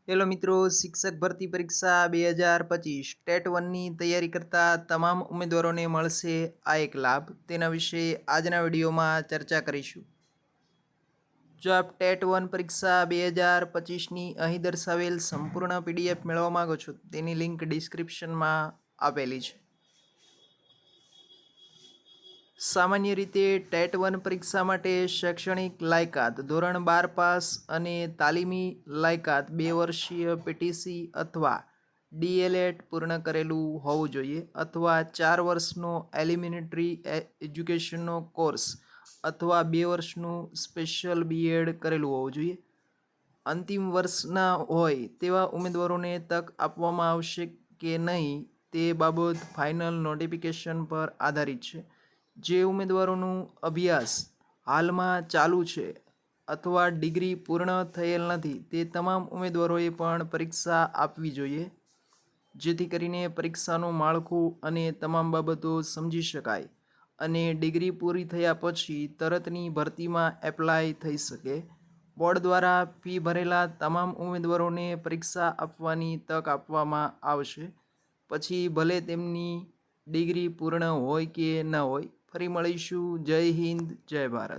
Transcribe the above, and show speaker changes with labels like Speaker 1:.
Speaker 1: Hello મિત્રો, શિક્ષક ભરતી પરીક્ષા 2025 ટેટ 1ની તૈયારી કરતા તમામ ઉમેદવારોને મળશે આ એક લાભ. તેના વિશે આજના વિડીયોમાં ચર્ચા કરીશું. જો આપ ટેટ 1 પરીક્ષા 2025ની અહીં દર્શાવેલ સંપૂર્ણ PDF મેળવવા માંગો છો, તેની લિંક ડિસ્ક્રિપ્શનમાં આપેલી છે. સામાન્ય રીતે ટેટ 1 પરીક્ષા માટે શૈક્ષણિક લાયકાત ધોરણ 12 પાસ અને તાલીમી લાયકાત 2 વર્ષીય PTC અથવા DLED પૂર્ણ કરેલું હોવું જોઈએ અથવા 4 વર્ષનો એલિમેન્ટરી એજ્યુકેશનનો કોર્સ અથવા 2 વર્ષનું સ્પેશિયલ BEd કરેલું હોવું જોઈએ. અંતિમ વર્ષના હોય તેવા ઉમેદવારોને તક આપવામાં આવશે કે નહીં તે બાબત ફાઇનલ નોટિફિકેશન પર આધારિત છે. જે ઉમેદવારોનું અભ્યાસ હાલમાં ચાલુ છે અથવા ડિગ્રી પૂર્ણ થયેલ નથી તે તમામ ઉમેદવારોએ પણ પરીક્ષા આપવી જોઈએ, જેથી કરીને પરીક્ષાનું માળખું અને તમામ બાબતો સમજી શકાય અને ડિગ્રી પૂરી થયા પછી તરતની ભરતીમાં એપ્લાય થઈ શકે. બોર્ડ દ્વારા ફી ભરેલા તમામ ઉમેદવારોને પરીક્ષા આપવાની તક આપવામાં આવશે, પછી ભલે તેમની ડિગ્રી પૂર્ણ હોય કે ન હોય. ફરી મળીશું. જય હિન્દ, જય ભારત.